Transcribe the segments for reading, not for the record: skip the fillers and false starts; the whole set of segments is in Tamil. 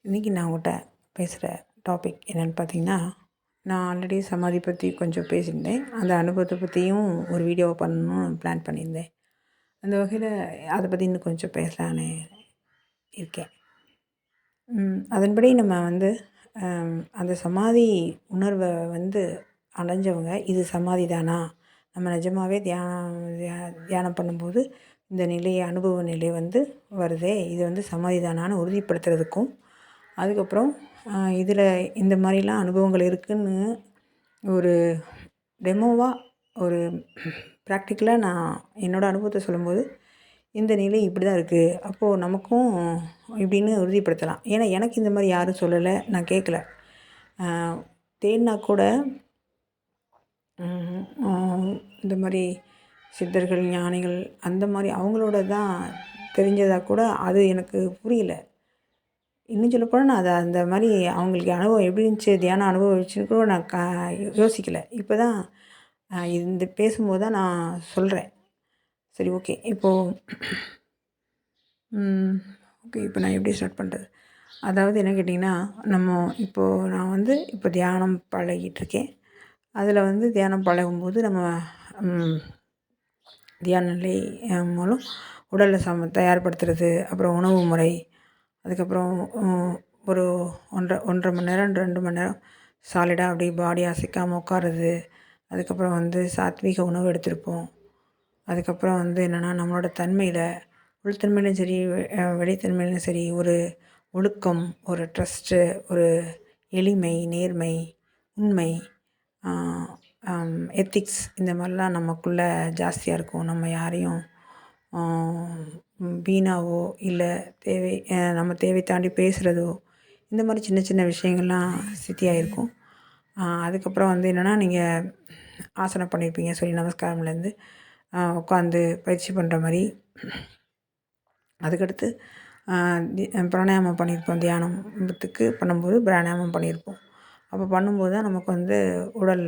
இன்றைக்கி நான் உங்கள்கிட்ட பேசுகிற டாபிக் என்னென்னு பார்த்தீங்கன்னா, நான் ஆல்ரெடி சமாதி பற்றி கொஞ்சம் பேசியிருந்தேன். அந்த அனுபவத்தை பற்றியும் ஒரு வீடியோ பண்ணணும்னு பிளான் பண்ணியிருந்தேன். அந்த வகையில் அதை பற்றி இன்னும் கொஞ்சம் பேசலான்னு இருக்கேன். அதன்படி நம்ம வந்து அந்த சமாதி உணர்வை அடைஞ்சவங்க, இது சமாதி தானா? நம்ம நிஜமாவே தியானம் பண்ணும்போது இந்த அனுபவ நிலை வருதே, இது சமாதி தானான்னு உறுதிப்படுத்துறதுக்கும், அதுக்கப்புறம் இதில் இந்த மாதிரிலாம் அனுபவங்கள் இருக்குதுன்னு ஒரு டெமோவாக ஒரு ப்ராக்டிக்கலாக நான் என்னோடய அனுபவத்தை சொல்லும்போது, இந்த நிலை இப்படி தான் இருக்குது, அப்போது நமக்கும் இப்படின்னு உறுதிப்படுத்தலாம். ஏன்னா எனக்கு இந்த மாதிரி யாரும் சொல்லலை, நான் கேட்கல. தேடினா கூட இந்த மாதிரி சித்தர்கள், ஞானிகள் அந்த மாதிரி அவங்களோட தான் தெரிஞ்சதாக கூட அது எனக்கு புரியல. இன்னும் சொல்லப்போனால் நான் அதை அந்த மாதிரி அவங்களுக்கு அனுபவம் எப்படி இருந்துச்சு, தியானம் அனுபவிச்சுன்னு கூட நான் யோசிக்கலை. இப்போ தான் இந்த பேசும்போது தான் நான் சொல்கிறேன். சரி, ஓகே. இப்போ நான் எப்படி ஸ்டார்ட் பண்ணுறது? அதாவது என்ன கேட்டிங்கன்னா, நான் இப்போ தியானம் பழகிட்டுருக்கேன். அதில் தியானம் பழகும்போது நம்ம தியான நிலை மூலம் உடலை தயார்படுத்துறது, அப்புறம் உணவு முறை, அதுக்கப்புறம் ஒரு 1.5 மணி நேரம் 2 மணி நேரம் சாலிடாக அப்படியே பாடி அசைக்காமல் உட்காருறது. அதுக்கப்புறம் சாத்வீக உணவு எடுத்திருப்போம். அதுக்கப்புறம் என்னென்னா, நம்மளோட தன்மையில் உள்தன்மையிலும் சரி, வெளித்தன்மையிலும் சரி, ஒரு ஒழுக்கம், ஒரு ட்ரஸ்ட்டு, ஒரு எளிமை, நேர்மை, உண்மை, எத்திக்ஸ், இந்த மாதிரிலாம் நமக்குள்ளே ஜாஸ்தியாக இருக்கும். நம்ம யாரையும் வீணாவோ இல்லை நம்ம தேவை தாண்டி பேசுகிறதோ, இந்த மாதிரி சின்ன சின்ன விஷயங்கள்லாம் சித்தியாக இருக்கும். அதுக்கப்புறம் என்னென்னா, நீங்கள் ஆசனம் பண்ணியிருப்பீங்க, சூரிய நமஸ்காரம்லேருந்து உட்காந்து பயிற்சி பண்ணுற மாதிரி. அதுக்கடுத்து பிராணாயாமம் பண்ணியிருப்போம். தியானத்துக்கு பண்ணும்போது பிராணாயாமம் பண்ணியிருப்போம். அப்போ பண்ணும்போது தான் நமக்கு உடல்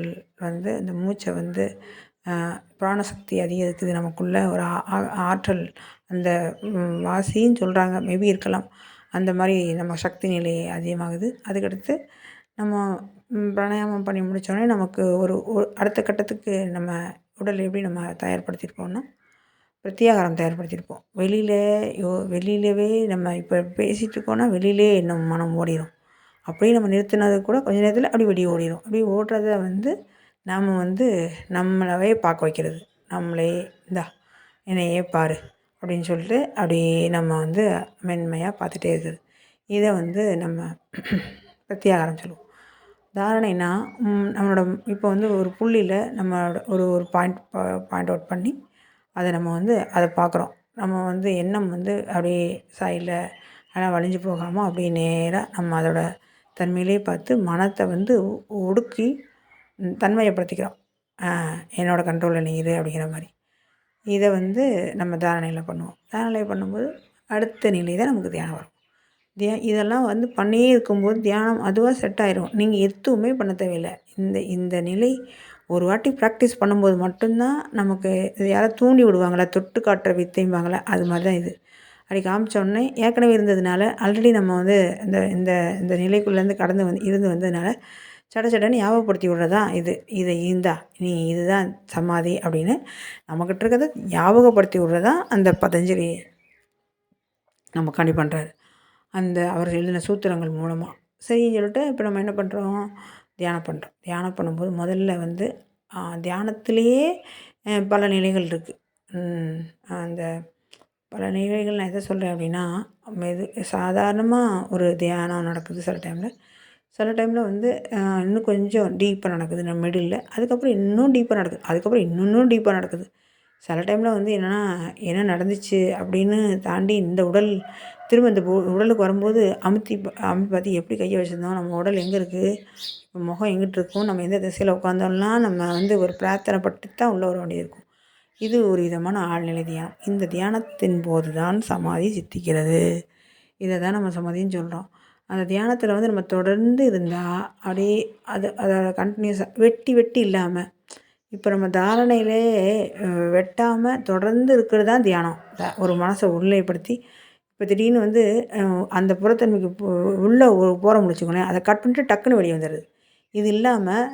இந்த மூச்சை பிராணசக்தி அதிகரிக்குது. நமக்குள்ளே ஒரு ஆற்றல், அந்த வாசின்னு சொல்கிறாங்க, மேபி இருக்கலாம். அந்த மாதிரி நம்ம சக்தி நிலை அதிகமாகுது. அதுக்கடுத்து நம்ம பிராணாயாமம் பண்ணி முடித்தோடனே நமக்கு ஒரு அடுத்த கட்டத்துக்கு நம்ம உடல் எப்படி நம்ம தயார்படுத்தியிருப்போம்னா, பிரத்யாகாரம் தயார்படுத்தியிருப்போம். வெளியிலவே நம்ம இப்போ பேசிகிட்ருக்கோன்னா வெளியிலே நம்ம மனம் ஓடிடும். அப்படியே நம்ம நிறுத்தினது கூட கொஞ்ச நேரத்தில் அப்படி வெளியே ஓடிடும். அப்படி ஓடுறத நாம் நம்மளவே பார்க்க வைக்கிறது. நம்மளே இந்தா என்னையே பாரு அப்படின்னு சொல்லிட்டு அப்படியே நம்ம மென்மையாக பார்த்துட்டே இருக்குது. இதை நம்ம பிரத்யாகாரம் சொல்லுவோம். தாரணைனா நம்மளோட இப்போ ஒரு புள்ளியில் நம்மளோட ஒரு ஒரு பாயிண்ட் அவுட் பண்ணி அதை நம்ம அதை பார்க்குறோம். நம்ம எண்ணம் அப்படியே சைடில் ஆனால் வலிஞ்சு போகாமல் அப்படியே நேராக நம்ம அதோட தன்மையிலே பார்த்து மனத்தை ஒடுக்கி தன்மையப்படுத்திக்கிறோம். என்னோடய கண்ட்ரோலில் நீ இரு அப்படிங்கிற மாதிரி. இதை நம்ம தாரணையில் பண்ணுவோம். தாரணையில் பண்ணும்போது அடுத்த நிலை தான் நமக்கு தியானம் வரும். இதெல்லாம் பண்ணியே இருக்கும்போது தியானம் அதுவாக செட் ஆயிரும். நீங்கள் எதுவுமே பண்ண தேவையில்லை. இந்த நிலை ஒரு வாட்டி ப்ராக்டிஸ் பண்ணும்போது மட்டும்தான் நமக்கு. இது யாராவது தூண்டி விடுவாங்களா, தொட்டு காட்டுற வித்தைம்பாங்களா, அது மாதிரி தான் இது. அப்படி காமிச்சோடனே ஏற்கனவே இருந்ததுனால, ஆல்ரெடி நம்ம இந்த இந்த இந்த நிலைக்குள்ளேருந்து கடந்து இருந்து வந்ததுனால சடன்னு ஞாபகப்படுத்தி விட்றதான் இது. இந்தா நீ இதுதான் சமாதி அப்படின்னு நம்மக்கிட்ட இருக்கிறத ஞாபகப்படுத்தி விட்றதான் அந்த பதஞ்சலி நமக்காண்டி பண்ணுறாரு. அவர் எழுதின சூத்திரங்கள் மூலமாக. சரின்னு சொல்லிட்டு இப்போ நம்ம என்ன பண்ணுறோம், தியானம் பண்ணுறோம். தியானம் பண்ணும்போது முதல்ல தியானத்திலேயே பல நிலைகள் இருக்குது. அந்த பல நிலைகள் நான் எதை சொல்கிறேன் அப்படின்னா, சாதாரணமாக ஒரு தியானம் நடக்குது சில டைமில் இன்னும் கொஞ்சம் டீப்பாக நடக்குது நம்ம மிடில். அதுக்கப்புறம் இன்னும் டீப்பாக நடக்குது. அதுக்கப்புறம் இன்னும் டீப்பாக நடக்குது. சில டைமில் என்னென்னா, என்ன நடந்துச்சு அப்படின்னு தாண்டி இந்த உடல் திரும்ப இந்த உடலுக்கு வரும்போது அமுத்தி பார்த்து எப்படி கையை வச்சுருந்தோம், நம்ம உடல் எங்கே இருக்குது, முகம் எங்கிட்டு இருக்கும், நம்ம எந்த திசையில் உட்காந்தோம்லாம் நம்ம ஒரு பிரார்த்தனை பட்டு தான் உள்ளே வர வேண்டியது இருக்கும். இது ஒரு விதமான ஆழ்நிலை தியானம். இந்த தியானத்தின் போது தான் சமாதி சித்திக்கிறது. இதை தான் நம்ம சமாதின்னு சொல்கிறோம். அந்த தியானத்தில் நம்ம தொடர்ந்து இருந்தால் அப்படியே அதை கண்டினியூஸாக வெட்டி இல்லாமல், இப்போ நம்ம தாரணையிலே வெட்டாமல் தொடர்ந்து இருக்கிறது தான் தியானம். ஒரு மனசை உருளைப்படுத்தி இப்போ திடீர்னு வந்து அந்த புறத்தன்மைக்கு உள்ளே போகிற முடிச்சுக்கோங்களேன், அதை கட் பண்ணிட்டு டக்குன்னு வெளியே வந்துடுது. இது இல்லாமல்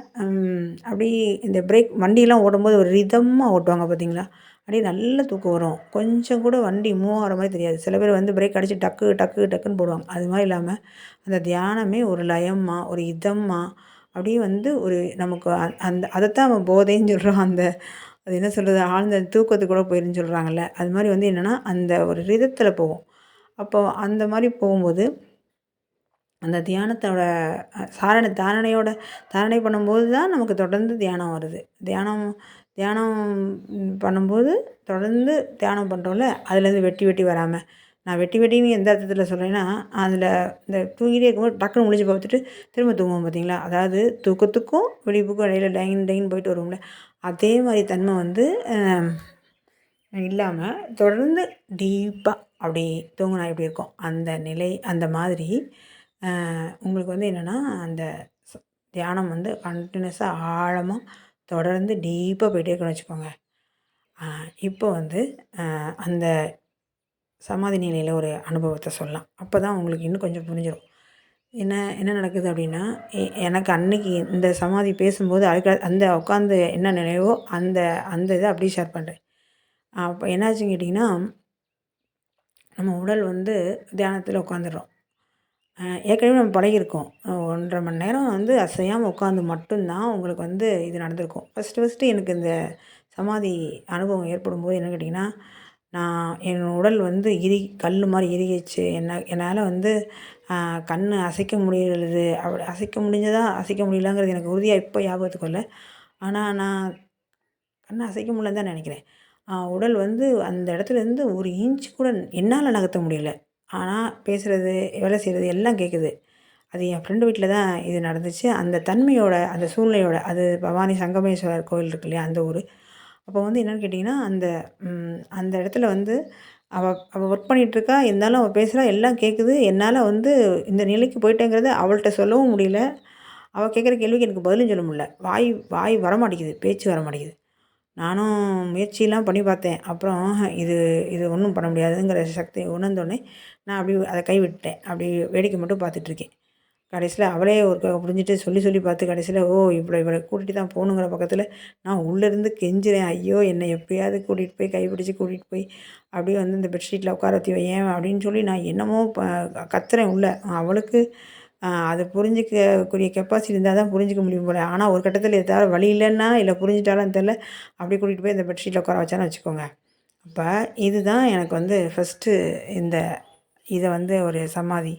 அப்படியே இந்த பிரேக் வண்டியெலாம் ஓடும்போது ஒரு ரிதமாக ஓட்டுவாங்க பார்த்தீங்களா? அப்படியே நல்ல தூக்கம் வரும். கொஞ்சம் கூட வண்டி மூவ் ஆகிற மாதிரி தெரியாது. சில பேர் வந்து பிரேக் அடித்து டக்கு டக்கு டக்குன்னு போடுவாங்க. அது மாதிரி இல்லாமல் அந்த தியானமே ஒரு லயமா, ஒரு இதமா, அப்படியே வந்து ஒரு நமக்கு அந்த அதைத்தான் நம்ம போதைன்னு சொல்கிறோம். அது என்ன சொல்கிறது, ஆழ்ந்த தூக்கத்துக்கு கூட போயிருன்னு சொல்கிறாங்கல்ல. அது மாதிரி வந்து என்னென்னா அந்த ஒரு ரிதத்தில் போகும். அப்போது அந்த மாதிரி போகும்போது அந்த தியானத்தோட தாரணையோட தாரணை பண்ணும்போது தான் நமக்கு தொடர்ந்து தியானம் வருது. தியானம் தியானம் பண்ணும்போது தொடர்ந்து தியானம் பண்ணுறோம்ல, அதுலேருந்து வெட்டி வெட்டி வராம, நான் வெட்டி வெட்டின்னு எந்த அர்த்தத்தில் சொல்கிறேன்னா, அதில் இந்த தூங்கிட்டே இருக்கும்போது டக்குனு முழிச்சு பார்த்துட்டு திரும்ப தூங்குவோம் பார்த்தீங்களா? அதாவது தூக்கத்துக்கும் விழிப்புக்கும் இடையில டைன் டைன் போயிட்டு வருவோம்ல, அதே மாதிரி தன்மை வந்து இல்லாம தொடர்ந்து டீப்பாக அப்படி தூங்குனா எப்படி இருக்கும்? அந்த நிலை அந்த மாதிரி உங்களுக்கு வந்து என்னென்னா, அந்த ஸ் தியானம் வந்து கன்டினியூஸாக ஆழமா தொடர்ந்து டீப்பாக போயிட்டே இருக்குன்னு வச்சுக்கோங்க. இப்போ வந்து அந்த சமாதி நிலையில ஒரு அனுபவத்த சொல்லலாம். அப்போ தான் உங்களுக்கு இன்னும் கொஞ்சம் புரிஞ்சிரும். என்ன என்ன நடக்குது அப்படின்னா, எனக்கு அன்னைக்கு இந்த சமாதி பேசும்போது அந்த உட்காந்து என்ன நினைவோ அந்த அந்த இத அப்படியே ஷேர் பண்ணுறேன். அப்போ என்னாச்சுன்னு கேட்டிங்கன்னா, நம்ம உடல் வந்து தியானத்தில உட்காந்துர்றோம். ஏற்கனவே நம்ம பழகியிருக்கோம். 1 1/2 மணி நேரம் வந்து அசையாம உட்காந்து மட்டும் தான் உங்களுக்கு வந்து இது நடந்திருக்கும். ஃபஸ்ட்டு எனக்கு இந்த சமாதி அனுபவம் ஏற்படும்போது என்னன்னு கேட்டிங்கன்னா, நான் என் உடல் வந்து கல் மாரி இறுகிருச்சு. என்னால் வந்து கண்ணு அசைக்க முடியறது அப்படி அசைக்க முடிஞ்சதா, அசைக்க முடியலங்கிறது எனக்கு உறுதியா இப்போ ஞாபகத்துக்கு வரல. ஆனா நான் கண்ண அசைக்க முடியலன்னு தான் நெனைக்கிறேன். உடல் வந்து அந்த இடத்துலேருந்து ஒரு இன்ச் கூட என்னால நகர்த்த முடியல. ஆனா பேசுறது, வேலை செய்றது எல்லாம் கேட்குது. அது என் ஃப்ரெண்டு வீட்ல தான் இது நடந்துச்சு. அந்த தன்மையோட, அந்த சூழ்நிலையோட அது பவானி சங்கமேஸ்வரர் கோயில் இருக்கு இல்லையா? அந்த ஊரு. அப்போ வந்து என்னன்னு கேட்டிங்கன்னா, அந்த இடத்துல வந்து அவ அவ ஒர்க் பண்ணிகிட்ருக்கா. இருந்தாலும் அவ பேசுறா, எல்லாம் கேட்குது. என்னால வந்து இந்த நிலைக்கு போயிட்டேங்கிறத அவள்ட்ட சொல்லவும் முடியல. அவ கேட்குற கேள்விக்கு எனக்கு பதிலும் சொல்ல முடியல. வாய் வாய் வரமாட்டேங்குது. பேச்சு வரமாட்டேங்குது. நானும் முயற்சிலாம் பண்ணி பார்த்தேன். அப்புறம் இது இது ஒண்ணும் பண்ண முடியாதுங்கிற சக்திய உணர்ந்தோனே, நான் அப்படியே அத கைவிட்டுட்டேன். அப்படி வேடிக்கை மட்டும் பார்த்துட்ருக்கேன். கடைசியில அவளே புரிஞ்சுட்டு சொல்லி சொல்லி பார்த்து கடைசியில இவள கூட்டிட்டு தான் போகணுங்கிற பக்கத்தில நான் உள்ளேருந்து கெஞ்சுறேன். ஐயோ! என்னை எப்படியாவது கூட்டிகிட்டு போய் கைப்பிடிச்சு கூட்டிகிட்டு போய் அப்படியே வந்து இந்த பெட்ஷீட்டில உட்கார வச்சு வையேன் அப்படின்னு சொல்லி நான் என்னமோ கத்துறேன் உள்ள. அவளுக்கு அத புரிஞ்சுக்கக்கூடிய கெப்பாசிட்டி இருந்தா தான் புரிஞ்சுக்க முடியும் போல. ஆனா ஒரு கட்டத்தில இது தவிர வழி இல்லன்னா, இல்ல புரிஞ்சுட்டாளான்னு தெரியல. அப்படியே கூட்டிகிட்டு போய் இந்த பெட்ஷீட்ல உட்கார வச்சான்னு வச்சுக்கோங்க. அப்ப இதுதான் எனக்கு வந்து ஃபஸ்ட்டு இந்த இத வந்து ஒரு சமாதி.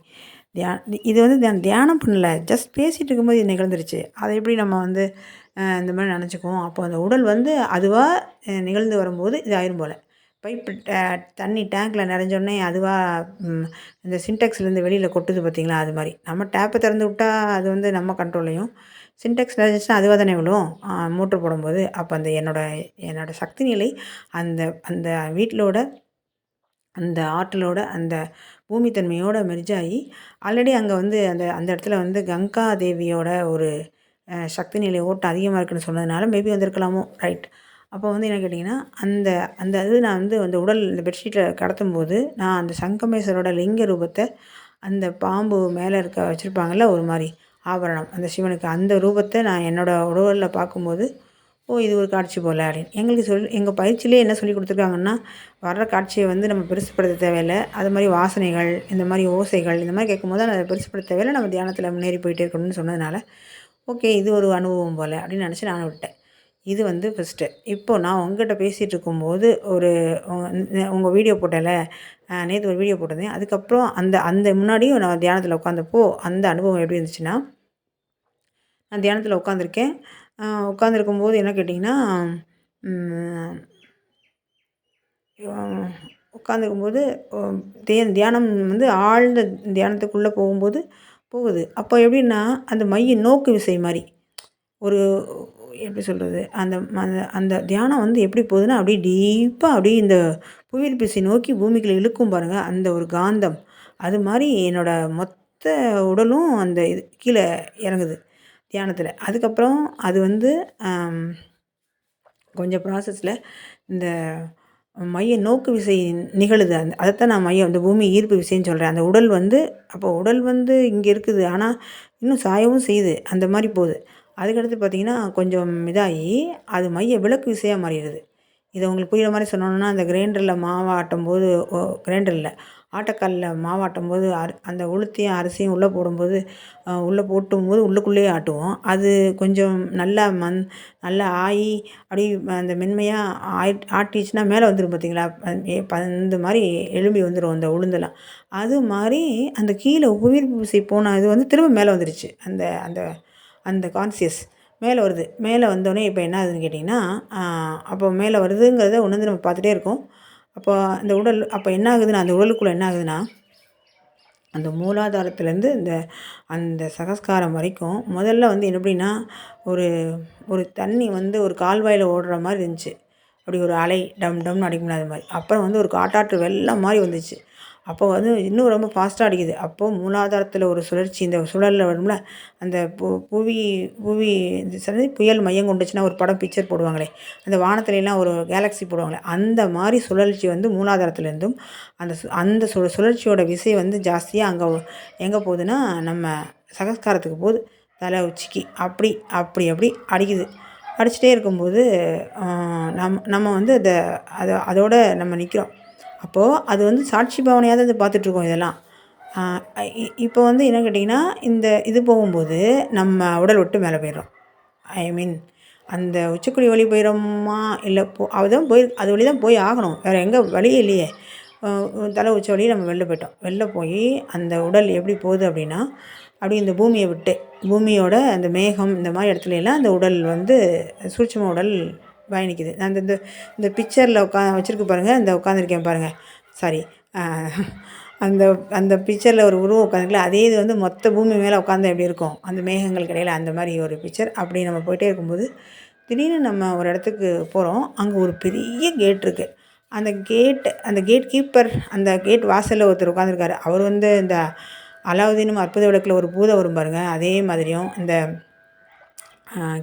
தியா இது வந்து தியானம் பண்ணல. ஜஸ்ட் பேசிட்டு இருக்கும்போது இது நிகழ்ந்துருச்சு. அத எப்படி நம்ம வந்து இந்த மாரி நெனச்சுக்குவோம். அப்போ அந்த உடல் வந்து அதுவா நிகழ்ந்து வரும்போது இது ஆயிரும் போல. பைப்பு தண்ணி டேங்க்ல நெறஞ்சோனே அதுவா இந்த சின்டெக்ஸ்லேருந்து வெளியில கொட்டுது பார்த்தீங்களா? அது மாரி. நம்ம டேப்ப திறந்து விட்டா அது வந்து நம்ம கண்ட்ரோல்லயும். சின்டெக்ஸ் நெறஞ்சிச்சுன்னா அதுவா தானே விழும். மோட்டர் போடும்போது. அப்போ அந்த என்னோட என்னோட சக்தி நிலை அந்த அந்த வீட்லோட அந்த ஆற்றலோட, அந்த பூமி தன்மையோட மெர்ஜ் ஆயி, ஆல்ரெடி அங்க வந்து அந்த அந்த இடத்துல வந்து கங்கா தேவியோட ஒரு சக்தி நிலை ஓட்டம் அதிகமா இருக்குன்னு சொன்னதுனால, மேபி வந்திருக்கலாமோ! ரைட். அப்போ வந்து என்ன கேட்டிங்கன்னா, அந்த அந்த இது நான் வந்து அந்த உடல் இந்த பெட்ஷீட்ல கடத்தும்போது, நான் அந்த சங்கமேஸ்வரோட லிங்க ரூபத்த அந்த பாம்பு மேலே வச்சிருப்பாங்கல்ல ஒரு மாரி ஆபரணம். அந்த சிவனுக்கு அந்த ரூபத்த நான் என்னோட உடல்ல பார்க்கும்போது, ஓ! இது ஒரு காட்சி போல அப்படின்னு. எங்களுக்கு எங்க பயிற்சியிலேயே என்ன சொல்லிக் குடுத்துருக்காங்கன்னா, வர்ற காட்சிய வந்து நம்ம பெருசுப்படுத்த தேவையில்ல. அது மாரி வாசனைகள், இந்த மாரி ஓசைகள், இந்த மாரி கேட்கும்போது அத பெருசுப்படுத்த தேவையில்ல. நம்ம தியானத்தில முன்னேறி போயிட்டே இருக்கணும்னு சொன்னதுனால, ஓகே இது ஒரு அனுபவம் போல அப்படின்னு நினச்சு நானும் விட்டேன். இது வந்து ஃபர்ஸ்ட்டு. இப்போ நான் உங்ககிட்ட பேசிட்டு இருக்கும்போது ஒரு உங்க வீடியோ போட்டேன்ல, நேத்து ஒரு வீடியோ போட்டிருந்தேன். அதுக்கப்புறம் அந்த அந்த முன்னாடியும் நான் தியானத்தில உட்காந்தப்போ, அந்த அனுபவம் எப்படி இருந்துச்சுன்னா, நான் தியானத்தில உட்காந்துருக்கேன். உட்காந்துருக்கும்போது என்ன கேட்டிங்கன்னா, ம் உட்காந்துருக்கும்போது தியானம் வந்து ஆழ்ந்த தியானத்துக்குள்ளே போகும்போது போகுது. அப்போ எப்படின்னா, அந்த மைய நோக்கு விசை மாரி. ஒரு எப்படி சொல்கிறது? அந்த அந்த அந்த தியானம் வந்து எப்படி போகுதுன்னா, அப்படியே டீப்பா அப்படியே இந்த புவியீர்ப்பு விசை நோக்கி பூமிக்குள்ள இழுக்கும் பாருங்க, அந்த ஒரு காந்தம். அது மாரி என்னோட மொத்த உடலும் அந்த இது கீழ இறங்குது தியானத்தில. அதுக்கப்புறம் அது வந்து அம் கொஞ்சம் ப்ராசஸில இந்த மைய நோக்கு விசை நிகழுது. அதைத்தான் நான் மையம் இந்த பூமி ஈர்ப்பு விசைன்னு சொல்கிறேன். அந்த உடல் வந்து அப்போ உடல் வந்து இங்கே இருக்குது. ஆனால் இன்னும் சாயவும் செய்யுது. அந்த மாதிரி போகுது. அதுக்கடுத்து பார்த்திங்கன்னா கொஞ்சம் இதாகி அது மைய விலக்கு விசையாக மாறிடுது. இதை உங்களுக்கு புரிகிற மாதிரி சொன்னோன்னா, அந்த கிரைண்டரில் மாவாட்டும்போது கிரைண்டரில் ஆட்டுக்கல்லில் மாவாட்டும்போது அந்த உளுத்தையும் அரிசியும் உள்ளே போடும்போது உள்ளே போட்டும்போது உள்ளுக்குள்ளேயே ஆட்டுவோம். அது கொஞ்சம் நல்லா நல்லா ஆகி அப்படியே அந்த மென்மையாக ஆட்டிச்சுன்னா மேலே வந்துடும் பார்த்தீங்களா? பந்து மாதிரி எழும்பி வந்துடும் அந்த உளுந்தெல்லாம். அது மாதிரி அந்த கீழே புவியீர்ப்பு விசை போன இது வந்து திரும்ப மேலே வந்துடுச்சு. அந்த அந்த அந்த கான்சியஸ் மேலே வருது. மேலே வந்தோடனே இப்போ என்ன ஆகுதுன்னு கேட்டிங்கன்னா, அப்போ மேலே வருதுங்கிறத உணர்ந்து நம்ம பார்த்துட்டே இருக்கோம். அப்போ அந்த உடல் அப்போ என்ன ஆகுதுன்னா, அந்த உடலுக்குள்ளே என்ன ஆகுதுன்னா, அந்த மூலாதாரத்துலேருந்து அந்த சகஸ்காரம் வரைக்கும் முதல்ல வந்து எப்படின்னா, ஒரு ஒரு தண்ணி வந்து ஒரு கால்வாயில் ஓடுற மாதிரி இருந்துச்சு. அப்படி ஒரு அலை டம் டம்னு அடிக்கும்ல அது மாதிரி. அப்புறம் வந்து ஒரு காட்டாற்று வெள்ளம் மாதிரி வந்துச்சு. அப்போ வந்து இன்னும் ரொம்ப ஃபாஸ்ட்டாக அடிக்குது. அப்போது மூலாதாரத்தில் ஒரு சுழற்சி இந்த சுழலில் வரும்ல, அந்த புவி புவி புயல் மையம் கொண்டுச்சுன்னா ஒரு படம் பிக்சர் போடுவாங்களே, அந்த வானத்துலலாம் ஒரு கேலக்ஸி போடுவாங்களே, அந்த மாதிரி சுழற்சி வந்து மூலாதாரத்துலேருந்தும் அந்த சுழற்சியோட விசை வந்து ஜாஸ்தியாக அங்கே எங்கே போகுதுன்னா, நம்ம சகஸ்காரத்துக்கு போகுது. தலை உச்சிக்கு அப்படி அப்படி அப்படி அடிக்குது. அடிச்சுட்டே இருக்கும்போது நம்ம வந்து அதோட நம்ம நிற்கிறோம். அப்போது அது வந்து சாட்சி பாவனையாக தான் இதை பார்த்துட்ருக்கோம் இதெல்லாம். இப்போ வந்து என்ன கேட்டிங்கன்னா, இது போகும்போது நம்ம உடல் விட்டு மேலே போயிடுறோம். ஐ மீன் அந்த உச்சிக்குழி வழி போயிடுறோமா இல்லை அதுதான் அது வழி தான் போய் ஆகணும். வேறு எங்கே வழியே இல்லையே. தலை உச்சி வழி நம்ம வெளில போயிட்டோம். வெளில போய் அந்த உடல் எப்படி போகுது அப்படின்னா, அப்படி இந்த பூமியை விட்டு பூமியோட அந்த மேகம் இந்த மாதிரி இடத்துலலாம் அந்த உடல் வந்து சூட்சும உடல் பயணிக்குது. அந்த இந்த இந்த பிக்சரில் வச்சுருக்கு பாருங்கள், இந்த உட்காந்துருக்கேன் பாருங்கள். சாரி, அந்த அந்த பிக்சரில் ஒரு உருவம் உட்காந்துருக்குல, அதே இது வந்து மொத்த பூமி மேலே உட்காந்தா எப்படி இருக்கும், அந்த மேகங்களுக்கு இடையில் அந்த மாதிரி ஒரு பிக்சர். அப்படி நம்ம போயிட்டே இருக்கும்போது திடீர்னு நம்ம ஒரு இடத்துக்கு போகிறோம். அங்கே ஒரு பெரிய கேட் இருக்குது. அந்த கேட் கீப்பர், அந்த கேட் வாசலில் ஒருத்தர் உட்காந்துருக்காரு. அவர் வந்து இந்த அலாவுதீனும் அற்புத விளக்கில் ஒரு பூதம் வரும் பாருங்கள், அதே மாதிரியும் இந்த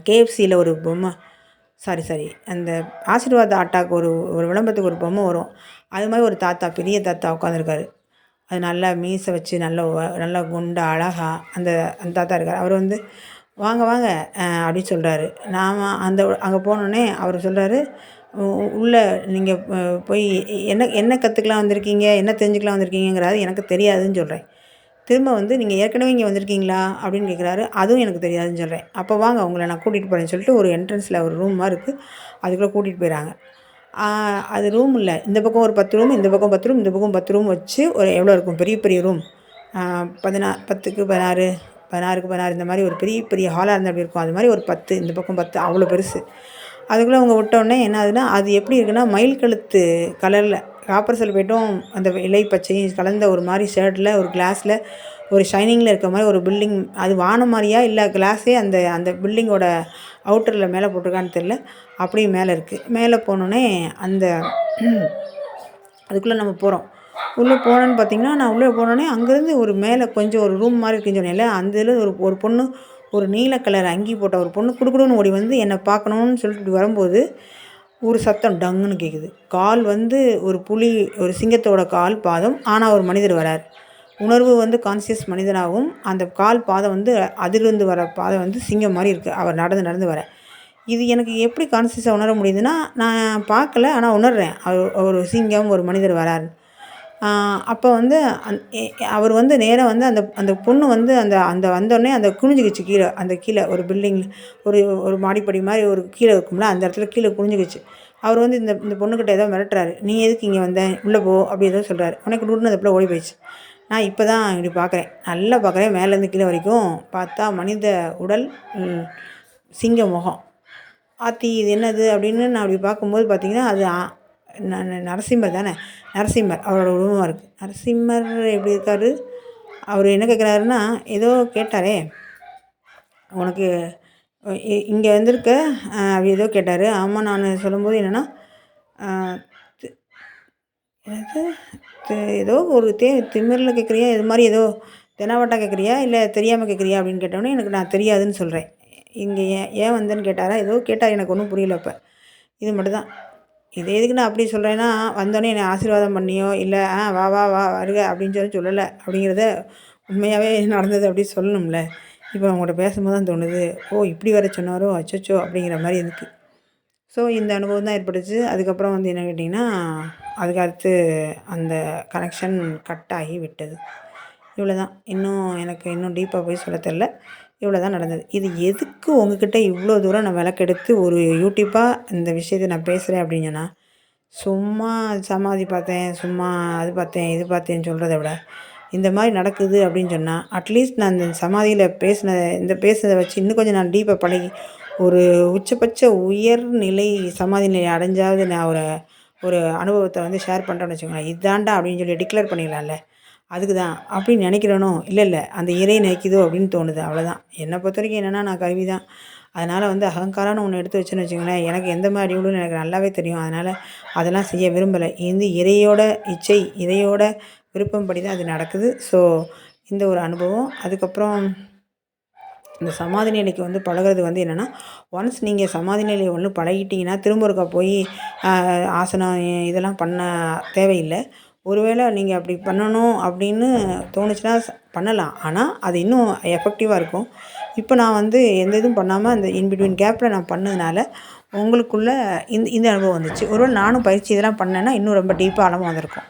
கேஎஃப்சியில் ஒரு பொம்மை, சாரி அந்த ஆசீர்வாத் ஆட்டாக்கு ஒரு விளம்பரத்துக்கு ஒரு பொம்மை வரும். அது மாதிரி ஒரு தாத்தா, பெரிய தாத்தா உட்காந்துருக்காரு. அது நல்லா மீசை வச்சு நல்லா குண்டா அழகா அந்த அந்த தாத்தா இருக்கார். அவர் வந்து வாங்க வாங்க அப்படின்னு சொல்கிறாரு. நாம் அங்கே போனோடனே அவர் சொல்கிறாரு, உள்ளே நீங்கள் போய் என்ன கற்றுக்கலாம் வந்திருக்கீங்க, என்ன தெரிஞ்சுக்கலாம் வந்திருக்கீங்கிறாரு. எனக்கு தெரியாதுன்னு சொல்கிறேன். திரும்ப வந்து நீங்கள் ஏற்கனவே இங்கே வந்திருக்கீங்களா அப்படின்னு கேட்குறாரு. அதுவும் எனக்கு தெரியாதுன்னு சொல்கிறேன். அப்போ வாங்க உங்களை நான் கூட்டிகிட்டு போகிறேன்னு சொல்லிட்டு ஒரு என்ட்ரன்ஸில் ஒரு ரூம் மாதிரி இருக்குது. அதுக்குள்ளே கூட்டிகிட்டு போயிடறாங்க. அது ரூம் இல்லை, இந்த பக்கம் ஒரு 10 ரூம், இந்த பக்கம் 10 ரூம், இந்த பக்கம் 10 ரூம் வச்சு ஒரு எவ்வளோ இருக்கும், பெரிய பெரிய ரூம். 10க்கு 16, 16க்கு 16 இந்த மாதிரி ஒரு பெரிய பெரிய ஹாலாக இருந்தால் அப்படி இருக்கும். அது மாதிரி ஒரு 10, இந்த பக்கம் 10, அவ்வளோ பெருசு. அதுக்குள்ளே அவங்க விட்டோடனே என்ன ஆகுதுன்னா, அது எப்படி இருக்குன்னா மயில் கழுத்து கலரில் காப்பர் சல்ஃபேட்டும் அந்த இலை பச்சையும் கலந்த ஒரு மாதிரி ஷேர்ட்டில் ஒரு கிளாஸில் ஒரு ஷைனிங்கில் இருக்க மாதிரி ஒரு பில்டிங். அது வானம் மாதிரியா இல்லை கிளாஸே அந்த அந்த பில்டிங்கோட அவுட்டரில் மேலே போட்டிருக்கான்னு தெரில. அப்படியும் மேலே இருக்குது. மேலே போனோடனே அதுக்குள்ளே நம்ம போகிறோம். உள்ளே போனோன்னு பார்த்திங்கன்னா, நான் உள்ளே போனோடனே அங்கேருந்து ஒரு மேலே கொஞ்சம் ஒரு ரூம் மாதிரி இருக்குன்னு சொன்னேன்ல, அந்த இதில் ஒரு பொண்ணு, ஒரு நீல கலர் அங்கி போட்ட ஒரு பொண்ணு குடுகுடுன்னு ஓடி வந்து என்னை பார்க்கணுன்னு சொல்லிட்டு இப்படி வரும்போது ஒரு சத்தம் டங்குன்னு கேட்குது. கால் வந்து ஒரு புலி, ஒரு சிங்கத்தோட கால் பாதம், ஆனால் ஒரு மனிதர் வரார். உணர்வு வந்து கான்சியஸ் மனிதனாகவும், அந்த கால் பாதம் வந்து அதிலிருந்து வர பாதம் வந்து சிங்கம் மாதிரி இருக்குது. அவர் நடந்து வர. இது எனக்கு எப்படி கான்சியஸாக உணர முடியுதுன்னா, நான் பார்க்கல, ஆனால் உணர்றேன். ஒரு சிங்கம், ஒரு மனிதர் வரார். அப்போ வந்து அவர் வந்து நேராக வந்து அந்த பொண்ணு வந்து அந்த வந்தோடனே அந்த குனிஞ்சுக்கிச்சு கீழே. கீழே ஒரு பில்டிங்கில் ஒரு மாடிப்படி மாதிரி ஒரு கீழே இருக்கும்ல, அந்த இடத்துல கீழே குனிஞ்சுக்கிச்சு. அவர் வந்து இந்த பொண்ணுக்கிட்ட ஏதோ மிரட்டுறாரு. நீ எதுக்கு இங்கே வந்த, உள்ளே போ அப்படி ஏதோ சொல்கிறாரு. உனக்கு டூர்னு அந்த பிள்ளை ஓடி போயிடுச்சு. நான் இப்போ தான் இப்படி பார்க்குறேன், நல்லா பார்க்குறேன். மேலேருந்து கீழே வரைக்கும் பார்த்தா மனித உடல், சிங்க முகம். ஆத்தி இது என்னது அப்படின்னு நான் அப்படி பார்க்கும்போது பார்த்திங்கன்னா, அது நரசிம்மர் தானே, நரசிம்மர் அவரோட உருவமாக இருக்குது. நரசிம்மர் எப்படி இருக்கார், அவர் என்ன கேட்குறாருன்னா, ஏதோ கேட்டாரே, உனக்கு இங்கே வந்திருக்க அப்படி ஏதோ கேட்டார். ஆமாம், நான் சொல்லும்போது என்னென்னா, ஏதோ ஒரு திமிரில் கேட்குறியா, இது மாதிரி ஏதோ தெனாவட்டா கேட்குறியா, இல்லை தெரியாமல் கேட்குறியா அப்படின்னு கேட்டோன்னே எனக்கு நான் தெரியாதுன்னு சொல்கிறேன். இங்கே ஏன் வந்தேன்னு கேட்டாரா, ஏதோ கேட்டார், எனக்கு ஒன்றும் புரியல. இப்போ இது மட்டும்தான். இதை எதுக்கு நான் அப்படி சொல்கிறேன்னா, வந்தோடனே என்னை ஆசீர்வாதம் பண்ணியோ, இல்லை வா வா வா வருக அப்படின்னு சொல்லலை அப்படிங்கிறத உண்மையாகவே நடந்தது அப்படி சொல்லணும்ல. இப்போ அவங்கள்ட்ட பேசும்போது தான் தோணுது, ஓ இப்படி வர சொன்னாரோ அச்சச்சோ அப்படிங்கிற மாதிரி இருக்குது. ஸோ இந்த அனுபவம் தான் ஏற்பட்டுச்சு. அதுக்கப்புறம் வந்து என்ன கேட்டிங்கன்னா, அதுக்கு அடுத்து அந்த கனெக்ஷன் கட் ஆகி விட்டது. இவ்வளோ தான். எனக்கு இன்னும் டீப்பாக போய் சொல்ல தெரில. இவ்வளோ தான் நடந்தது. இது எதுக்கு உங்ககிட்ட இவ்வளோ தூரம் நான் விளக்கெடுத்து ஒரு யூடியூப்பாக இந்த விஷயத்த நான் பேசுகிறேன் அப்படின்னு சொன்னால், சும்மா சமாதி பார்த்தேன், சும்மா அது பார்த்தேன், இது பார்த்தேன்னு சொல்கிறத விட, இந்த மாதிரி நடக்குது அப்படின்னு சொன்னால், அட்லீஸ்ட் நான் இந்த சமாதியில் பேசுனதை வச்சு இன்னும் கொஞ்சம் நான் டீப்பாக பழகி, ஒரு உச்சபட்ச உயர்நிலை சமாதி நிலை அடைஞ்சாவது நான் ஒரு ஒரு அனுபவத்தை வந்து ஷேர் பண்ணுறேன்னு வச்சுக்கோங்களேன். இதான்டா அப்படின்னு சொல்லி டிக்ளேர் பண்ணிடலாம்ல. அதுக்கு தான் அப்படின்னு நினைக்கிறேனோ, இல்லை அந்த இறை நினைக்குதோ அப்படின்னு தோணுது. அவ்வளோதான். என்னை பொறுத்தவரைக்கும் என்னென்னா நான் கருவி தான். அதனால் வந்து அகங்காரம்னு ஒன்று எடுத்து வச்சேன்னு வச்சுக்கோங்களேன், எனக்கு எந்த மாதிரி அடிவுன்னு எனக்கு நல்லாவே தெரியும். அதனால் அதெல்லாம் செய்ய விரும்பலை. இது இறையோட இச்சை, இறையோட விருப்பம்படி தான் அது நடக்குது. ஸோ இந்த ஒரு அனுபவம். அதுக்கப்புறம் இந்த சமாதி நிலைக்கு வந்து பழகிறது வந்து என்னென்னா, ஒன்ஸ் நீங்கள் சமாதி நிலையை ஒன்று பழகிட்டிங்கன்னா திரும்ப ஒருக்கா போய் ஆசனம் இதெல்லாம் பண்ண தேவையில்லை. ஒருவேளை நீங்கள் அப்படி பண்ணணும் அப்படின்னு தோணுச்சுன்னா பண்ணலாம். ஆனால் அது இன்னும் எஃபெக்டிவாக இருக்கும். இப்போ நான் வந்து எந்த இதுவும் பண்ணாமல் அந்த இன்பிட்வீன் கேப்பில் நான் பண்ணதுனால உங்களுக்குள்ள இந்த அனுபவம் வந்துச்சு. ஒருவேளை நானும் பயிற்சி இதெல்லாம் பண்ணேன்னா இன்னும் ரொம்ப டீப்பாக ஆழமாக வந்திருக்கும்.